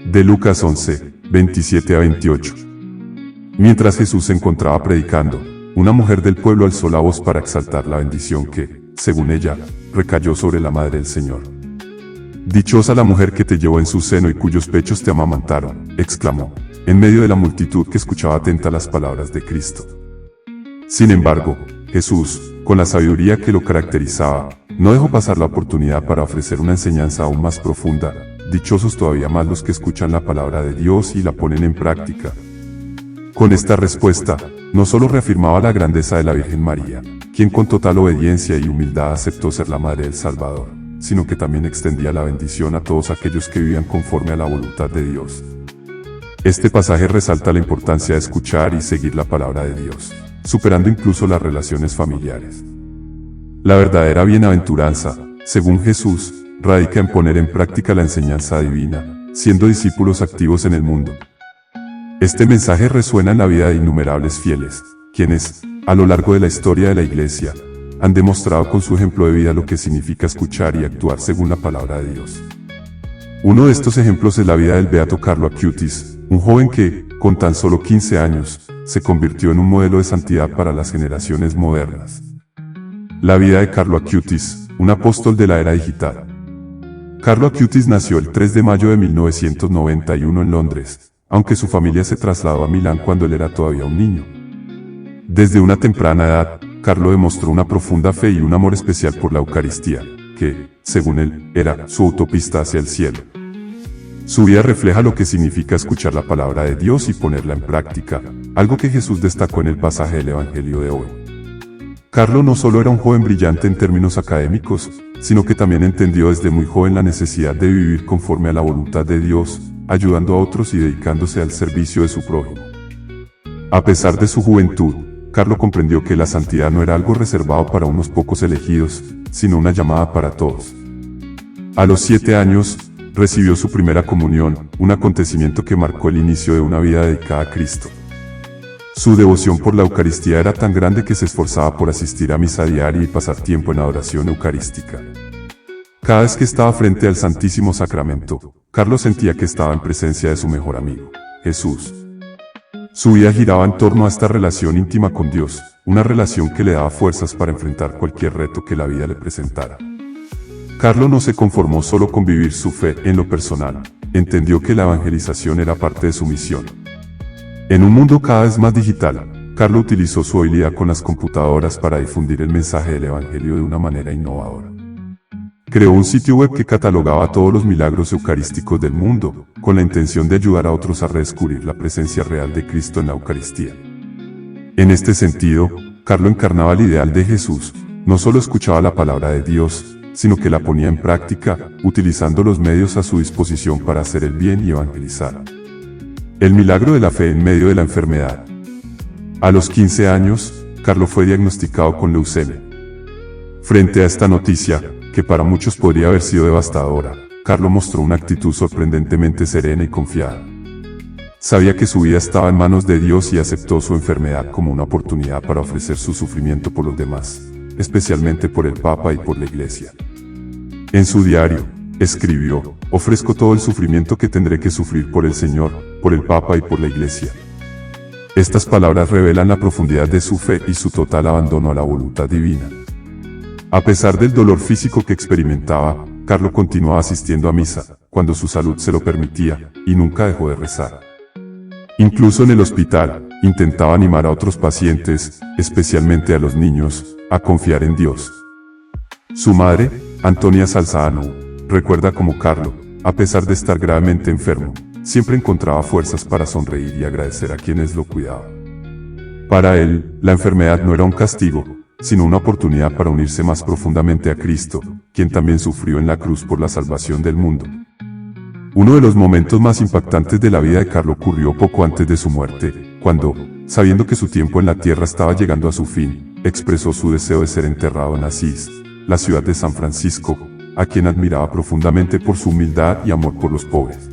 De Lucas 11, 27 a 28. Mientras Jesús se encontraba predicando, una mujer del pueblo alzó la voz para exaltar la bendición que, según ella, recayó sobre la madre del Señor. «Dichosa la mujer que te llevó en su seno y cuyos pechos te amamantaron», exclamó, en medio de la multitud que escuchaba atenta las palabras de Cristo. Sin embargo, Jesús, con la sabiduría que lo caracterizaba, no dejó pasar la oportunidad para ofrecer una enseñanza aún más profunda. Dichosos todavía más los que escuchan la palabra de Dios y la ponen en práctica. Con esta respuesta, no solo reafirmaba la grandeza de la Virgen María, quien con total obediencia y humildad aceptó ser la Madre del Salvador, sino que también extendía la bendición a todos aquellos que vivían conforme a la voluntad de Dios. Este pasaje resalta la importancia de escuchar y seguir la palabra de Dios, superando incluso las relaciones familiares. La verdadera bienaventuranza, según Jesús, radica en poner en práctica la enseñanza divina, siendo discípulos activos en el mundo. Este mensaje resuena en la vida de innumerables fieles, quienes, a lo largo de la historia de la Iglesia, han demostrado con su ejemplo de vida lo que significa escuchar y actuar según la palabra de Dios. Uno de estos ejemplos es la vida del beato Carlo Acutis, un joven que, con tan solo 15 años, se convirtió en un modelo de santidad para las generaciones modernas. La vida de Carlo Acutis, un apóstol de la era digital. Carlo Acutis nació el 3 de mayo de 1991 en Londres, aunque su familia se trasladó a Milán cuando él era todavía un niño. Desde una temprana edad, Carlo demostró una profunda fe y un amor especial por la Eucaristía, que, según él, era su autopista hacia el cielo. Su vida refleja lo que significa escuchar la palabra de Dios y ponerla en práctica, algo que Jesús destacó en el pasaje del Evangelio de hoy. Carlo no solo era un joven brillante en términos académicos, sino que también entendió desde muy joven la necesidad de vivir conforme a la voluntad de Dios, ayudando a otros y dedicándose al servicio de su prójimo. A pesar de su juventud, Carlo comprendió que la santidad no era algo reservado para unos pocos elegidos, sino una llamada para todos. A los 7 años, recibió su primera comunión, un acontecimiento que marcó el inicio de una vida dedicada a Cristo. Su devoción por la Eucaristía era tan grande que se esforzaba por asistir a misa diaria y pasar tiempo en adoración eucarística. Cada vez que estaba frente al Santísimo Sacramento, Carlo sentía que estaba en presencia de su mejor amigo, Jesús. Su vida giraba en torno a esta relación íntima con Dios, una relación que le daba fuerzas para enfrentar cualquier reto que la vida le presentara. Carlo no se conformó solo con vivir su fe en lo personal, entendió que la evangelización era parte de su misión. En un mundo cada vez más digital, Carlo utilizó su habilidad con las computadoras para difundir el mensaje del Evangelio de una manera innovadora. Creó un sitio web que catalogaba todos los milagros eucarísticos del mundo, con la intención de ayudar a otros a redescubrir la presencia real de Cristo en la Eucaristía. En este sentido, Carlo encarnaba el ideal de Jesús, no solo escuchaba la palabra de Dios, sino que la ponía en práctica, utilizando los medios a su disposición para hacer el bien y evangelizar. El milagro de la fe en medio de la enfermedad. A los 15 años, Carlo fue diagnosticado con leucemia. Frente a esta noticia, que para muchos podría haber sido devastadora, Carlo mostró una actitud sorprendentemente serena y confiada. Sabía que su vida estaba en manos de Dios y aceptó su enfermedad como una oportunidad para ofrecer su sufrimiento por los demás, especialmente por el Papa y por la Iglesia. En su diario, escribió: «Ofrezco todo el sufrimiento que tendré que sufrir por el Señor, por el Papa y por la Iglesia». Estas palabras revelan la profundidad de su fe y su total abandono a la voluntad divina. A pesar del dolor físico que experimentaba, Carlo continuaba asistiendo a misa, cuando su salud se lo permitía, y nunca dejó de rezar. Incluso en el hospital, intentaba animar a otros pacientes, especialmente a los niños, a confiar en Dios. Su madre, Antonia Salzano, recuerda cómo Carlo, a pesar de estar gravemente enfermo, siempre encontraba fuerzas para sonreír y agradecer a quienes lo cuidaban. Para él, la enfermedad no era un castigo, sino una oportunidad para unirse más profundamente a Cristo, quien también sufrió en la cruz por la salvación del mundo. Uno de los momentos más impactantes de la vida de Carlo ocurrió poco antes de su muerte, cuando, sabiendo que su tiempo en la tierra estaba llegando a su fin, expresó su deseo de ser enterrado en Asís, la ciudad de San Francisco, a quien admiraba profundamente por su humildad y amor por los pobres.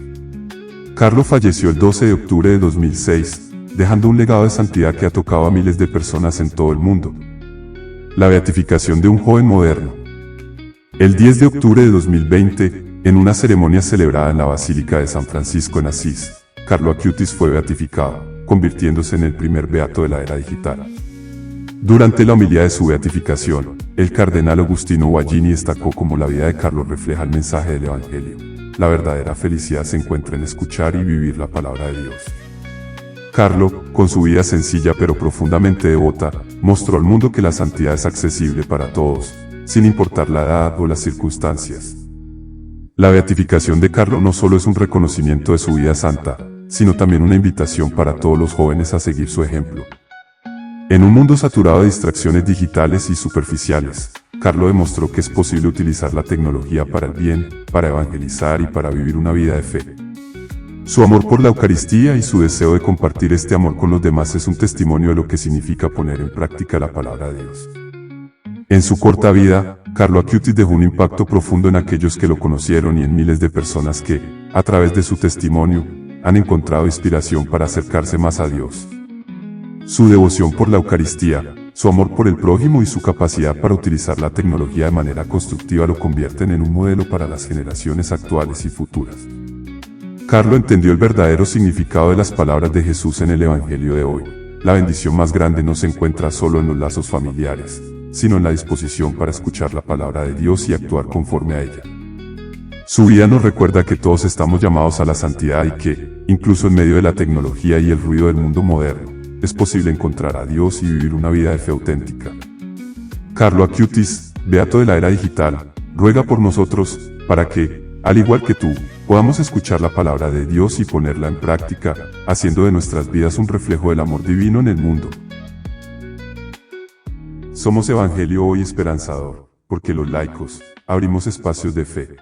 Carlo falleció el 12 de octubre de 2006, dejando un legado de santidad que ha tocado a miles de personas en todo el mundo. La beatificación de un joven moderno. El 10 de octubre de 2020, En una ceremonia celebrada en la Basílica de San Francisco en Asís, Carlo Acutis fue beatificado, convirtiéndose en el primer beato de la era digital. Durante la homilía de su beatificación, el cardenal Agustino Guaggini destacó cómo la vida de Carlo refleja el mensaje del Evangelio. La verdadera felicidad se encuentra en escuchar y vivir la palabra de Dios. Carlo, con su vida sencilla pero profundamente devota, mostró al mundo que la santidad es accesible para todos, sin importar la edad o las circunstancias. La beatificación de Carlo no solo es un reconocimiento de su vida santa, sino también una invitación para todos los jóvenes a seguir su ejemplo. En un mundo saturado de distracciones digitales y superficiales, Carlo demostró que es posible utilizar la tecnología para el bien, para evangelizar y para vivir una vida de fe. Su amor por la Eucaristía y su deseo de compartir este amor con los demás es un testimonio de lo que significa poner en práctica la palabra de Dios. En su corta vida, Carlo Acutis dejó un impacto profundo en aquellos que lo conocieron y en miles de personas que, a través de su testimonio, han encontrado inspiración para acercarse más a Dios. Su devoción por la Eucaristía, su amor por el prójimo y su capacidad para utilizar la tecnología de manera constructiva lo convierten en un modelo para las generaciones actuales y futuras. Carlo entendió el verdadero significado de las palabras de Jesús en el Evangelio de hoy. La bendición más grande no se encuentra solo en los lazos familiares, sino en la disposición para escuchar la palabra de Dios y actuar conforme a ella. Su vida nos recuerda que todos estamos llamados a la santidad y que, incluso en medio de la tecnología y el ruido del mundo moderno, es posible encontrar a Dios y vivir una vida de fe auténtica. Carlo Acutis, beato de la era digital, ruega por nosotros, para que, al igual que tú, podamos escuchar la palabra de Dios y ponerla en práctica, haciendo de nuestras vidas un reflejo del amor divino en el mundo. Somos Evangelio Hoy Esperanzador, porque los laicos abrimos espacios de fe.